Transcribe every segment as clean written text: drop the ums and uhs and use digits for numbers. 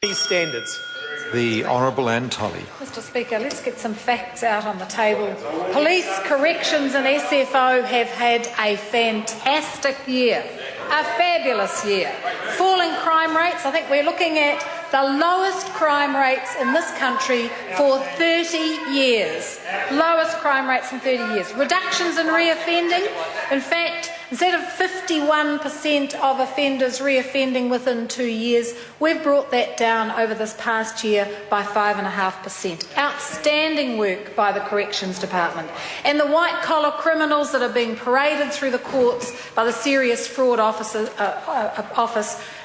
These standards. The Honourable Anne Tully. Mr Speaker, let's get some facts out on the table. Police, corrections and SFO have had a fantastic year, a fabulous year. Falling crime rates, I think we're looking at the lowest crime rates in this country for 30 years. Lowest crime rates in 30 years. Reductions in reoffending. In fact, instead of 51% of offenders reoffending within 2 years, we've brought that down over this past year by 5.5%. Outstanding work by the Corrections Department. And the white-collar criminals that are being paraded through the courts by the Serious Fraud Office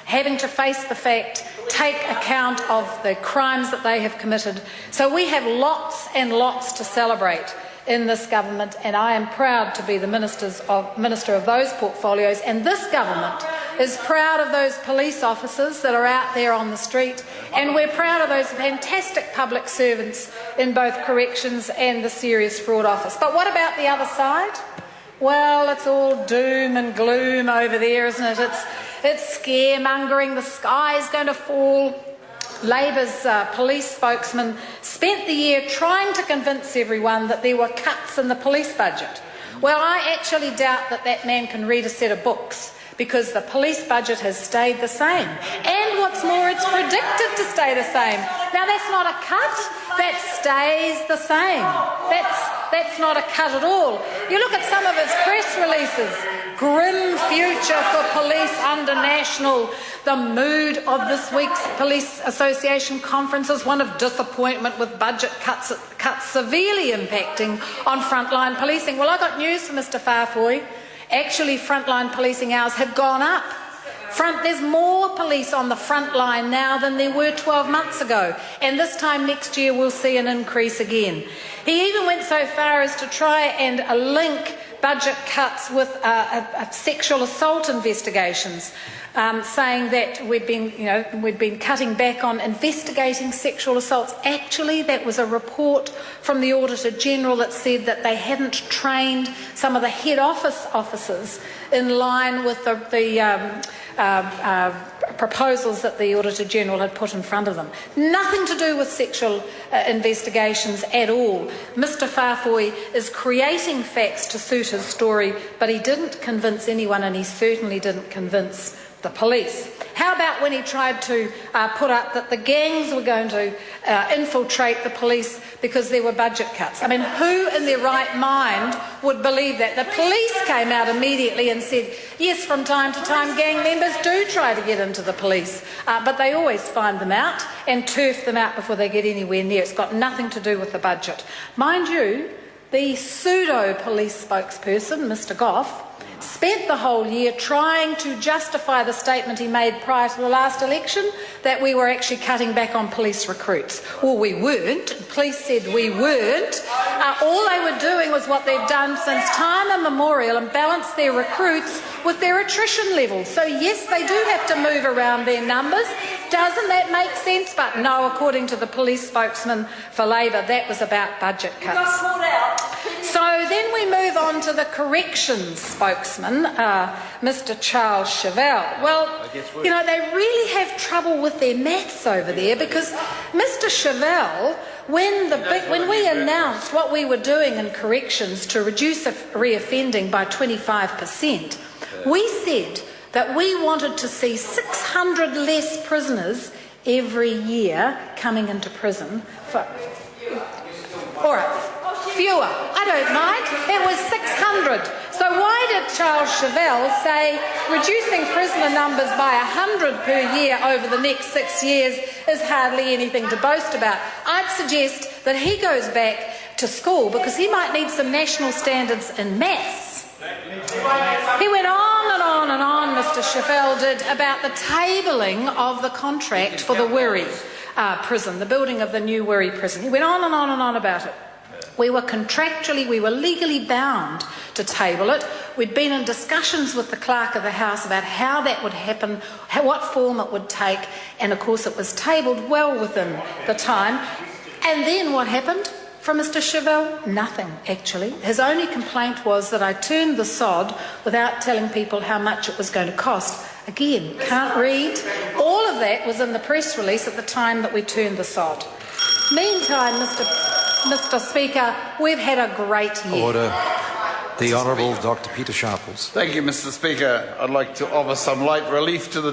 having to face the fact, take account of the crimes that they have committed. So we have lots and lots to celebrate in this government, and I am proud to be the minister of those portfolios. And this government is proud of those police officers that are out there on the street, and we're proud of those fantastic public servants in both corrections and the Serious Fraud Office. But what about the other side? Well, it's all doom and gloom over there, isn't it? It's scaremongering. The sky's going to fall. Labor's police spokesman spent the year trying to convince everyone that there were cuts in the police budget. Well, I actually doubt that that man can read a set of books, because the police budget has stayed the same. And what's more, it's predicted to stay the same. Now, that's not a cut, that stays the same. That's not a cut at all. You look at some of his press releases, grim future for police under National. The mood of this week's Police Association conference is one of disappointment, with budget cuts severely impacting on frontline policing. Well, I got news for Mr Farfoy. Actually, frontline policing hours have gone up. There's more police on the front line now than there were 12 months ago, and this time next year we'll see an increase again. He even went so far as to try and link budget cuts with sexual assault investigations, saying that we'd been cutting back on investigating sexual assaults. Actually, that was a report from the Auditor General that said that they hadn't trained some of the head office officers in line with the proposals that the Auditor General had put in front of them. Nothing to do with sexual investigations at all. Mr Farfoy is creating facts to suit his story, but he didn't convince anyone, and he certainly didn't convince the police. How about when he tried to put up that the gangs were going to infiltrate the police because there were budget cuts? I mean, who in their right mind would believe that? The police came out immediately and said, yes, from time to time gang members do try to get into the police, but they always find them out and turf them out before they get anywhere near. It's got nothing to do with the budget. Mind you, the pseudo-police spokesperson, Mr Goff, spent the whole year trying to justify the statement he made prior to the last election that we were actually cutting back on police recruits. Well, we weren't. Police said we weren't. All they were doing was what they've done since time immemorial, and balance their recruits with their attrition levels. So yes, they do have to move around their numbers. Doesn't that make sense? But no, according to the police spokesman for Labor, that was about budget cuts. So then we move on to the corrections spokesman, Mr Charles Chevelle. Well, you know, they really have trouble with their maths over there, because Mr Chevelle, when we announced what we were doing in corrections to reduce reoffending by 25%, we said that we wanted to see 600 less prisoners every year coming into prison. Fewer. I don't mind. It was 600. So why did Charles Chevelle say reducing prisoner numbers by 100 per year over the next 6 years is hardly anything to boast about? I'd suggest that he goes back to school, because he might need some national standards in maths. He went on and on and on, Mr Chevelle did, about the tabling of the contract for the Wirri prison, the building of the new Wirri prison. He went on and on and on about it. We were legally bound to table it. We'd been in discussions with the Clerk of the House about how that would happen, what form it would take, and of course it was tabled well within the time. And then what happened from Mr Chevelle? Nothing, actually. His only complaint was that I turned the sod without telling people how much it was going to cost. Again, can't read. All of that was in the press release at the time that we turned the sod. Meantime, Mr. Speaker, we've had a great year. Order. The Honourable Dr. Peter Sharples. Thank you, Mr. Speaker. I'd like to offer some light relief to the